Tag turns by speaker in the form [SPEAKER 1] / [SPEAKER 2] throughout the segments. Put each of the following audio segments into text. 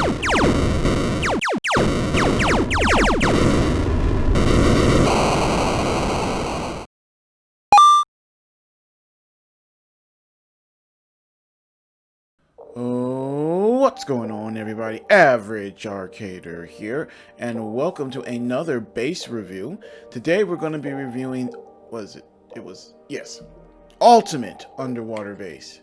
[SPEAKER 1] What's going on, everybody? Average Arcader here, and welcome to another base review. Today we're going to be reviewing, yes, Ultimate Underwater Base.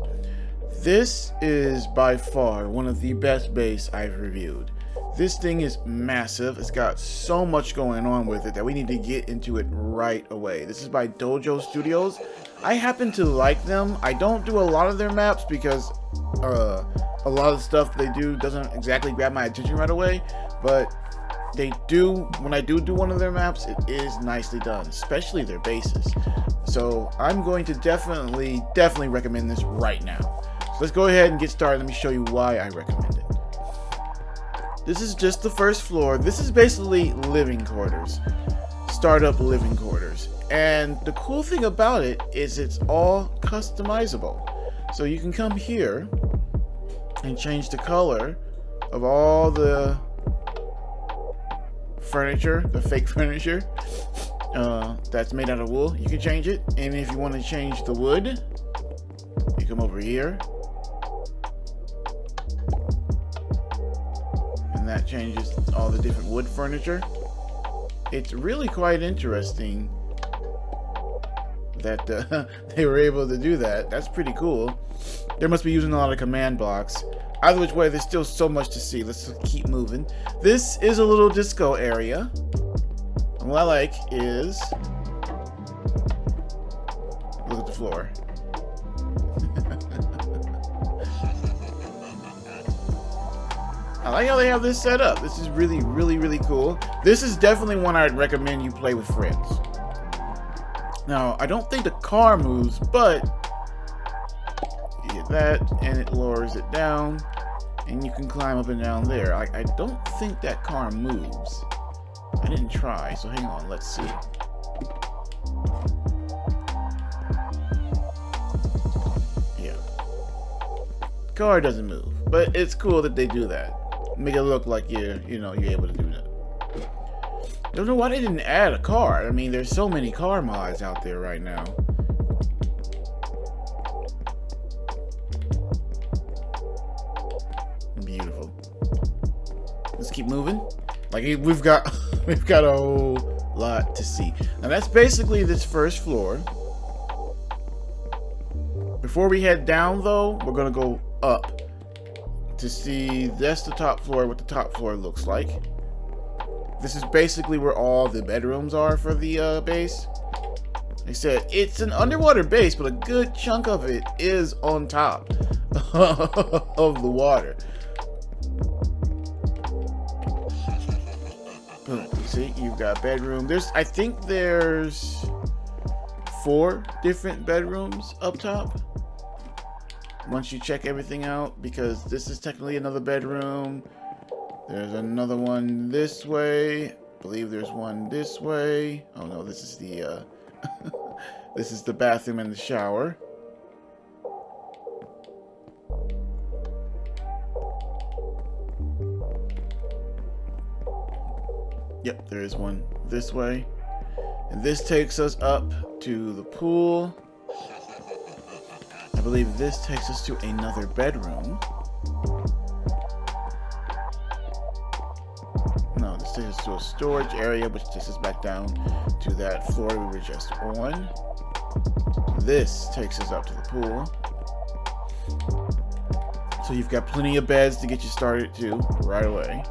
[SPEAKER 1] This is by far one of the best base I've reviewed. This thing is massive. It's got so much going on with it that we need to get into it right away. This is by Dojo Studios. I happen to like them. I don't do a lot of their maps because a lot of the stuff they do doesn't exactly grab my attention right away, but they do. When I do one of their maps, it is nicely done, especially their bases. So I'm going to definitely recommend this right now. So let's go ahead and get started. Let me show you why I recommend it. This is just the first floor. This is basically living quarters, startup living quarters. And the cool thing about it is it's all customizable. So you can come here and change the color of all the furniture, the fake furniture that's made out of wool. You can change it. And if you want to change the wood, you come over here. And that changes all the different wood furniture. It's really quite interesting that they were able to do that. That's pretty cool. They must be using a lot of command blocks. Either which way, there's still so much to see. Let's keep moving. This is a little disco area. And what I like is, look at the floor. I like how they have this set up. This is really cool. This is definitely one I'd recommend you play with friends. Now, I don't think the car moves, but you get that, and it lowers it down, and you can climb up and down there. I don't think that car moves. I didn't try, so hang on, let's see. Yeah. Car doesn't move, but it's cool that they do that. Make it look like you're able to do that. I don't know why they didn't add a car. I mean, there's so many car mods out there right now. Beautiful. Let's keep moving. Like we've got a whole lot to see. Now that's basically this first floor. Before we head down though, we're gonna go up to see that's the top floor, what the top floor looks like. This is basically where all the bedrooms are for the base. They said it's an underwater base, but a good chunk of it is on top of the water. Boom. You see, you've got bedroom. I think there's 4 different bedrooms up top. Once you check everything out, because this is technically another bedroom. There's another one this way. I believe there's one this way. Oh no, this is the this is the bathroom and the shower. Yep, there is one this way. And this takes us up to the pool. I believe this takes us to another bedroom. No, this takes us to a storage area, which takes us back down to that floor we were just on. This takes us up to the pool. So you've got plenty of beds to get you started too, right away.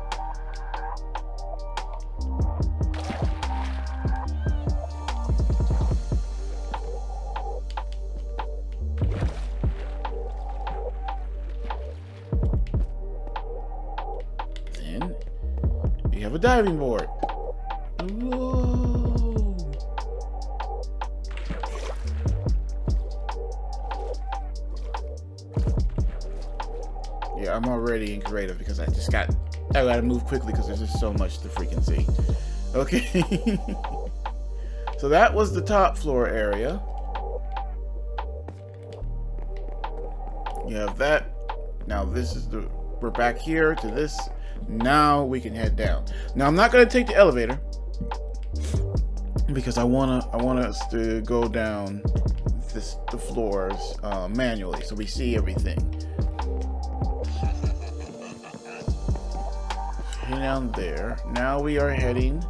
[SPEAKER 1] Then you have a diving board. Whoa. Yeah, I'm already in creative because I gotta move quickly because there's just so much to freaking see. Okay. So that was the top floor area. You have that. Now this is the we're back here to this. Now we can head down. Now I'm not going to take the elevator because I want us to go down the floors manually so we see everything. Heading down there. Now we are heading.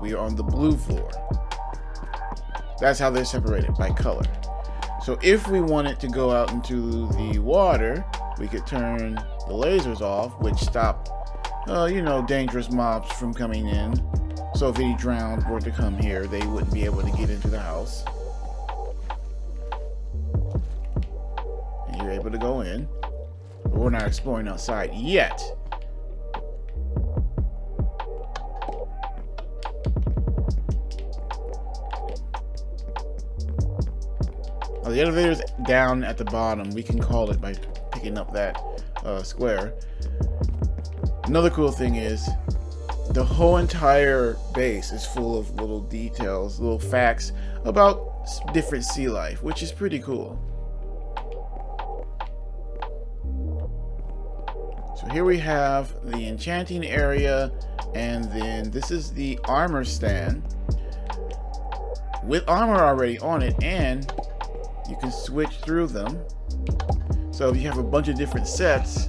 [SPEAKER 1] We are on the blue floor. That's how they're separated, by color. So if we wanted to go out into the water, we could turn the lasers off, which stop, dangerous mobs from coming in. So if any drowned were to come here, they wouldn't be able to get into the house. And you're able to go in. But we're not exploring outside yet. The elevator's down at the bottom. We can call it by picking up that square. Another cool thing is the whole entire base is full of little details, little facts about different sea life, which is pretty cool. So here we have the enchanting area, and then this is the armor stand with armor already on it, and you can switch through them. So if you have a bunch of different sets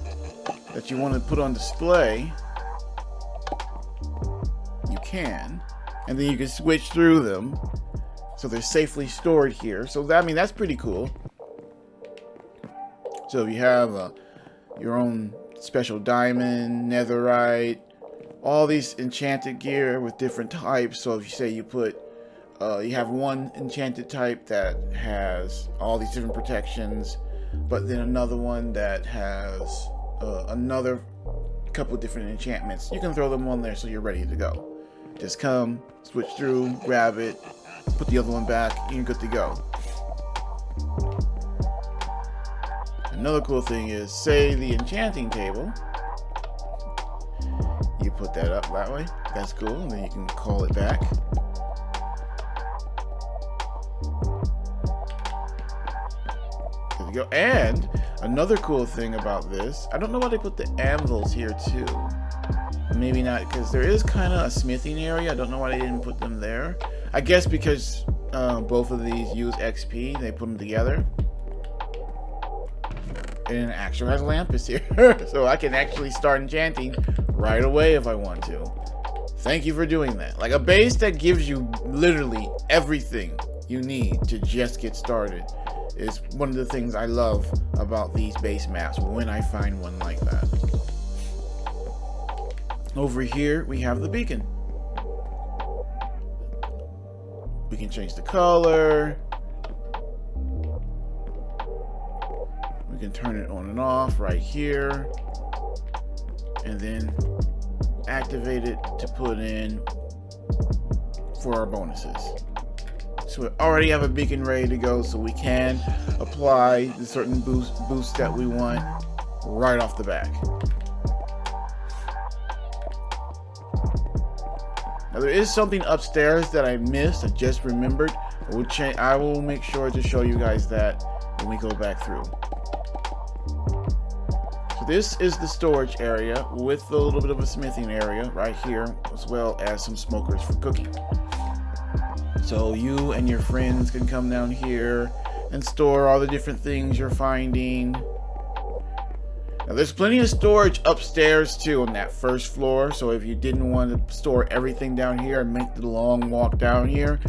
[SPEAKER 1] that you want to put on display, you can, and then you can switch through them so they're safely stored here. So that's pretty cool. So if you have your own special diamond, netherite, all these enchanted gear with different types. So if you say you put you have one enchanted type that has all these different protections, but then another one that has another couple of different enchantments. You can throw them on there so you're ready to go. Just come, switch through, grab it, put the other one back, and you're good to go. Another cool thing is, say the enchanting table, you put that up that way. That's cool, and then you can call it back. Go. And another cool thing about this, I don't know why they put the anvils here too. Maybe not, because there is kind of a smithing area. I don't know why they didn't put them there. I guess because both of these use XP, they put them together. And it actually has Lampus here, so I can actually start enchanting right away if I want to. Thank you for doing that. Like a base that gives you literally everything you need to just get started is one of the things I love about these base maps when I find one like that. Over here we have the beacon. We can change the color. We can turn it on and off right here, and then activate it to put in for our bonuses. So we already have a beacon ready to go, so we can apply the certain boost that we want right off the back. Now there is something upstairs that I missed. I just remembered. I will make sure to show you guys that when we go back through. So this is the storage area with a little bit of a smithing area right here, as well as some smokers for cooking. So you and your friends can come down here and store all the different things you're finding. Now there's plenty of storage upstairs too on that first floor. So if you didn't want to store everything down here and make the long walk down here,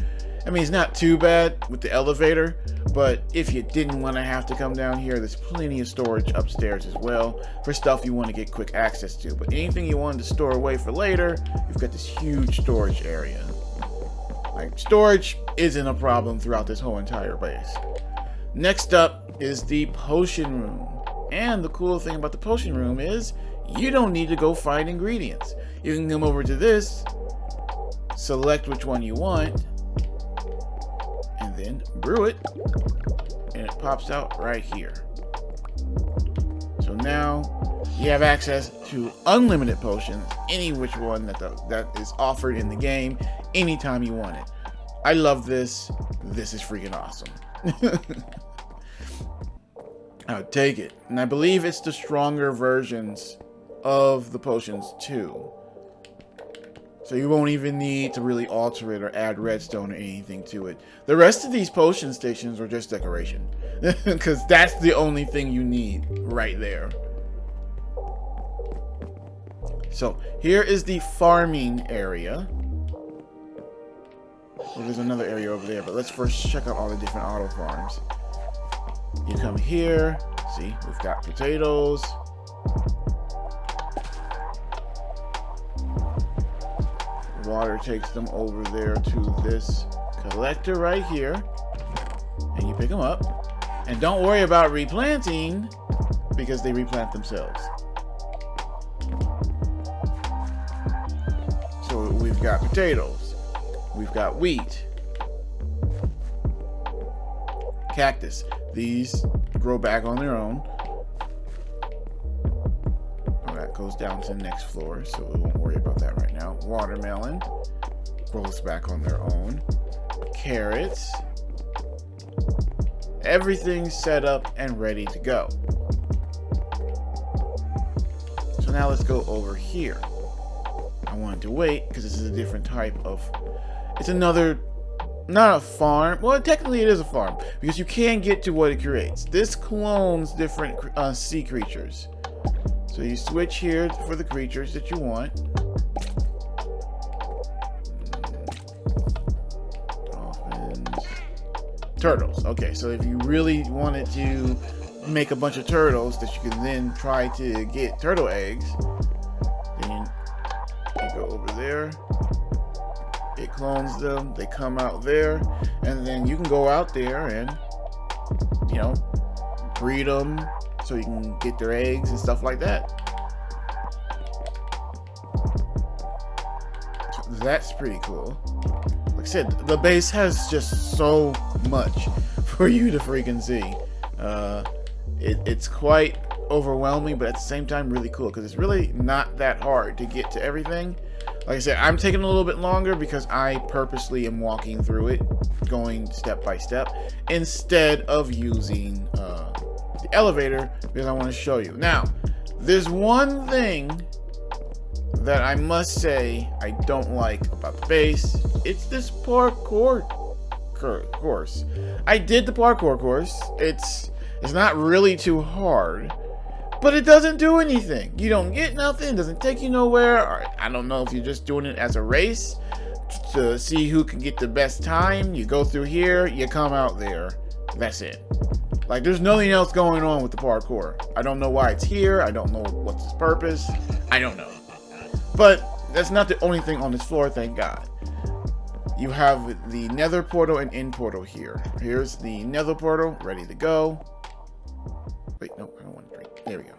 [SPEAKER 1] I mean, it's not too bad with the elevator, but if you didn't want to have to come down here, there's plenty of storage upstairs as well for stuff you want to get quick access to. But anything you wanted to store away for later, you've got this huge storage area. Like, storage isn't a problem throughout this whole entire base. Next up is the potion room. And the cool thing about the potion room is you don't need to go find ingredients. You can come over to this, select which one you want, and then brew it, and it pops out right here. So now you have access to unlimited potions, any which one that is offered in the game, anytime you want it. I love this. This is freaking awesome. I would take it. And I believe it's the stronger versions of the potions too. So you won't even need to really alter it or add redstone or anything to it. The rest of these potion stations are just decoration. Because that's the only thing you need right there. So here is the farming area. Well, there's another area over there, but let's first check out all the different auto farms. You come here. See, we've got potatoes. Water takes them over there to this collector right here. And you pick them up. And don't worry about replanting, because they replant themselves. So we've got potatoes. We've got wheat. Cactus. These grow back on their own. Oh, that goes down to the next floor, so we won't worry about that right now. Watermelon grows back on their own. Carrots. Everything's set up and ready to go. So now let's go over here. I wanted to wait because this is a different type of... It's another... Not a farm. Well, technically it is a farm because you can get to what it creates. This clones different sea creatures. So you switch here for the creatures that you want. Dolphins. Turtles. Okay, so if you really wanted to make a bunch of turtles that you can then try to get turtle eggs, then you go over there. It clones them, they come out there, and then you can go out there and, you know, breed them so you can get their eggs and stuff like that. So that's pretty cool. Like I said, the base has just so much for you to freaking see. It's quite overwhelming, but at the same time really cool because it's really not that hard to get to everything. Like I said, I'm taking a little bit longer because I purposely am walking through it, going step by step, instead of using the elevator because I want to show you. Now, there's one thing that I must say I don't like about the base. It's this parkour course. I did the parkour course. It's not really too hard. But it doesn't do anything. You don't get nothing. It doesn't take you nowhere. Or I don't know if you're just doing it as a race to see who can get the best time. You go through here, you come out there. That's it. Like, there's nothing else going on with the parkour. I don't know why it's here. I don't know what's its purpose. I don't know. But that's not the only thing on this floor, thank God. You have the nether portal and end portal here. Here's the nether portal, ready to go. Wait, no, I don't want to drink. There we go.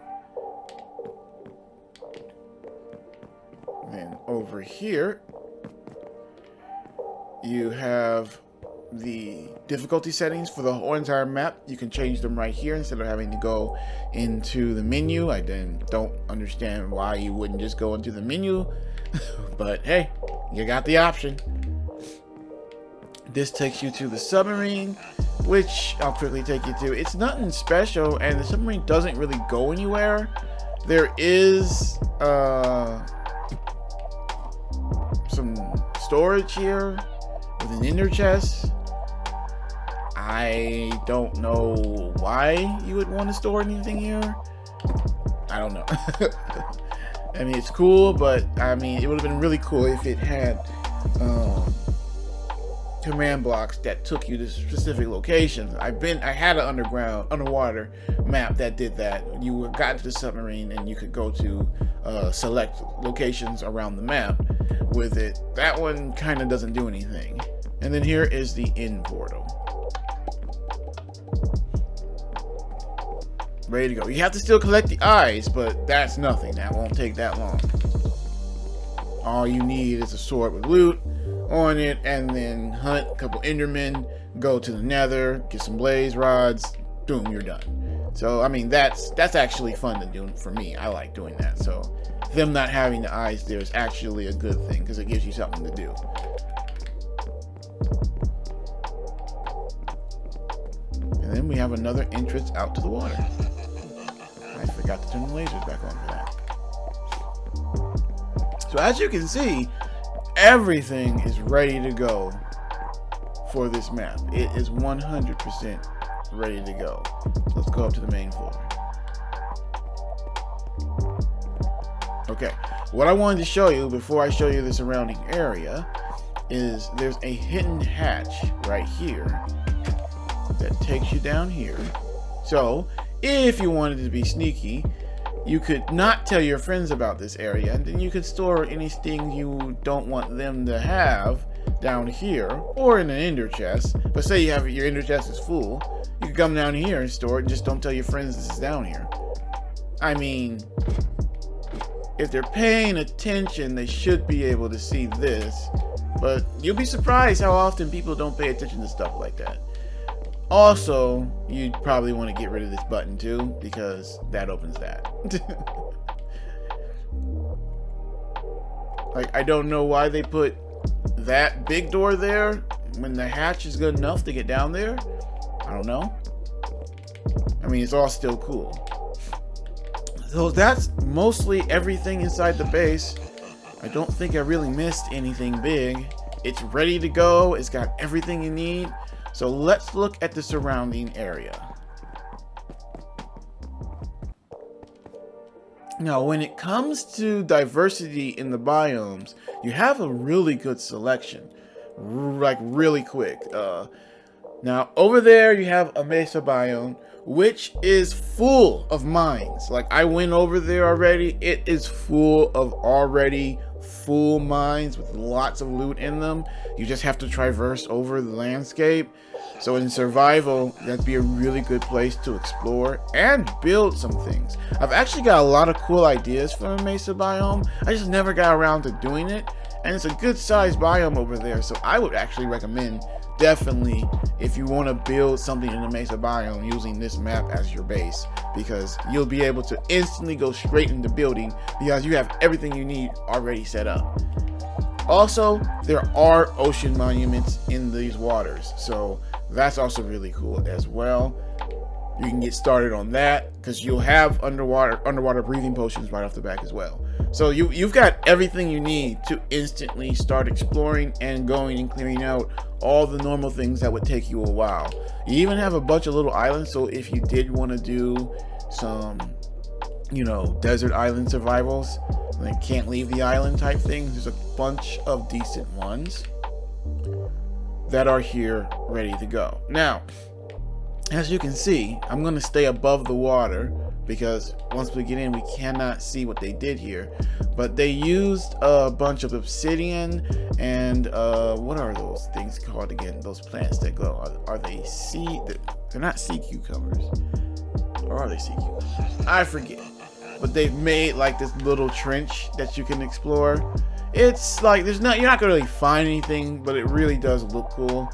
[SPEAKER 1] Then over here, you have the difficulty settings for the whole entire map. You can change them right here instead of having to go into the menu. I then don't understand why you wouldn't just go into the menu, but hey, you got the option. This takes you to the submarine, which I'll quickly take you to. It's nothing special, and the submarine doesn't really go anywhere. There is some storage here with an ender chest. I don't know why you would want to store anything here. I don't know. I mean, it's cool, but I mean, it would have been really cool if it had command blocks that took you to specific locations. I had an underwater map that did that. You got to the submarine and you could go to select locations around the map with it. That one kind of doesn't do anything. And then here is the end portal. Ready to go. You have to still collect the eyes, but that's nothing. That won't take that long. All you need is a sword with loot on it, and then hunt a couple endermen, go to the nether, get some blaze rods, boom, you're done. So I mean, that's actually fun to do for me. I like doing that. So them not having the eyes there is actually a good thing because it gives you something to do. And then we have another entrance out to the water. I forgot to turn the lasers back on for that. So as you can see, everything is ready to go for this map. It is 100% ready to go. Let's go up to the main floor. Okay, what I wanted to show you before I show you the surrounding area is there's a hidden hatch right here that takes you down here. So if you wanted to be sneaky, you could not tell your friends about this area, and then you could store anything you don't want them to have down here or in an ender chest. But say you have your ender chest is full, you can come down here and store it and just don't tell your friends this is down here. I mean, if they're paying attention, they should be able to see this, but you'll be surprised how often people don't pay attention to stuff like that. Also, you'd probably want to get rid of this button too, because that opens that. Like, I don't know why they put that big door there when the hatch is good enough to get down there. I don't know. I mean, it's all still cool. So that's mostly everything inside the base. I don't think I really missed anything big. It's ready to go. It's got everything you need. So let's look at the surrounding area. Now, when it comes to diversity in the biomes, you have a really good selection, like really quick. Now, over there you have a mesa biome, which is full of mines. Like, I went over there already. It is full of already full mines with lots of loot in them. You just have to traverse over the landscape. So in survival, that'd be a really good place to explore and build some things. I've actually got a lot of cool ideas for a mesa biome. I just never got around to doing it, and it's a good sized biome over there. So I would actually recommend, definitely, if you want to build something in the mesa biome, using this map as your base, because you'll be able to instantly go straight into building because you have everything you need already set up. Also, there are ocean monuments in these waters, so that's also really cool as well. You can get started on that because you'll have underwater breathing potions right off the back as well. So you've got everything you need to instantly start exploring and going and clearing out all the normal things that would take you a while. You even have a bunch of little islands, so if you did want to do some, you know, desert island survivals, like can't leave the island type things, there's a bunch of decent ones that are here ready to go. Now, as you can see, I'm going to stay above the water because once we get in, we cannot see what they did here. But they used a bunch of obsidian and what are those things called again? Those plants that glow. Are they sea? They're not sea cucumbers. Or are they sea cucumbers? I forget. But they've made like this little trench that you can explore. It's like you're not gonna really find anything, but it really does look cool.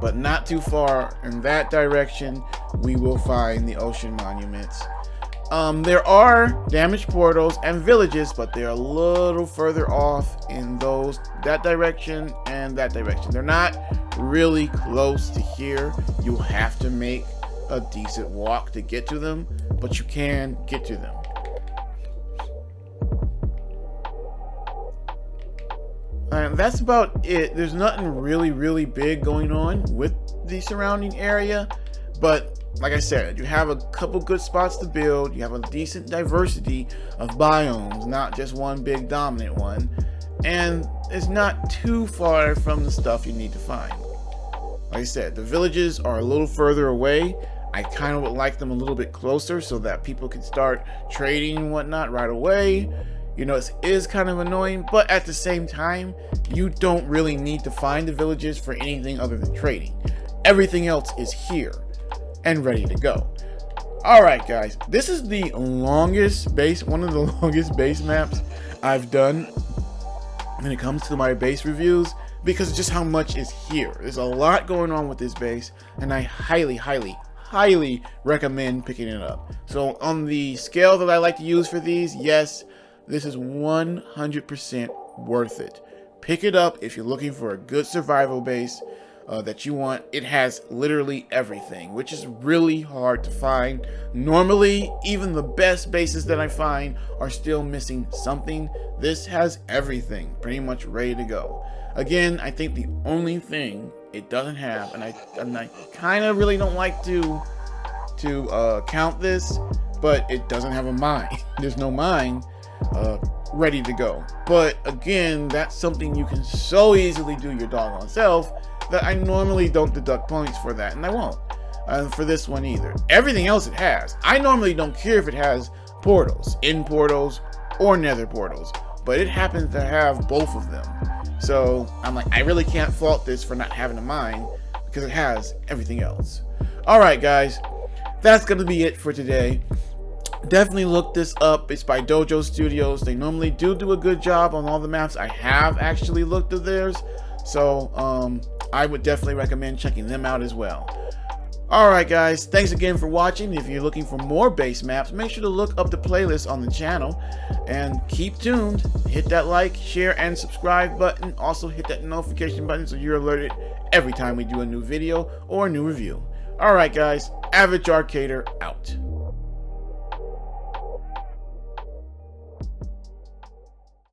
[SPEAKER 1] But not too far in that direction, we will find the ocean monuments. There are damaged portals and villages, but they're a little further off in that direction and that direction. They're not really close to here. You'll have to make a decent walk to get to them, but you can get to them. And that's about it. There's nothing really big going on with the surrounding area, but like I said, you have a couple good spots to build. You have a decent diversity of biomes, not just one big dominant one, and it's not too far from the stuff you need to find. Like I said, the villages are a little further away. I kind of would like them a little bit closer so that people can start trading and whatnot right away. You know, it is kind of annoying, but at the same time, you don't really need to find the villages for anything other than trading. Everything else is here and ready to go. All right, guys, this is the longest base, one of the longest base maps I've done when it comes to my base reviews, because of just how much is here. There's a lot going on with this base, and I highly recommend picking it up. So on the scale that I like to use for these, yes, this is 100% worth it. Pick it up if you're looking for a good survival base. that you want. It has literally everything, which is really hard to find. Normally, even the best bases that I find are still missing something. This has everything pretty much ready to go. Again, I think the only thing it doesn't have, and I kind of really don't like to count this, but it doesn't have a mine. There's no mine ready to go. But again, that's something you can so easily do your doggone self that I normally don't deduct points for that, and I won't for this one either. Everything else it has, I normally don't care if it has portals, end portals or nether portals, but it happens to have both of them. So I'm like, I really can't fault this for not having a mine because it has everything else. All right, guys, that's gonna be it for today. Definitely look this up. It's by Dojo Studios. They normally do a good job on all the maps. I have actually looked at theirs, so I would definitely recommend checking them out as well. Alright guys, thanks again for watching. If you're looking for more base maps, make sure to look up the playlist on the channel and keep tuned. Hit that like, share, and subscribe button. Also hit that notification button so you're alerted every time we do a new video or a new review. Alright guys, Average Arcader out.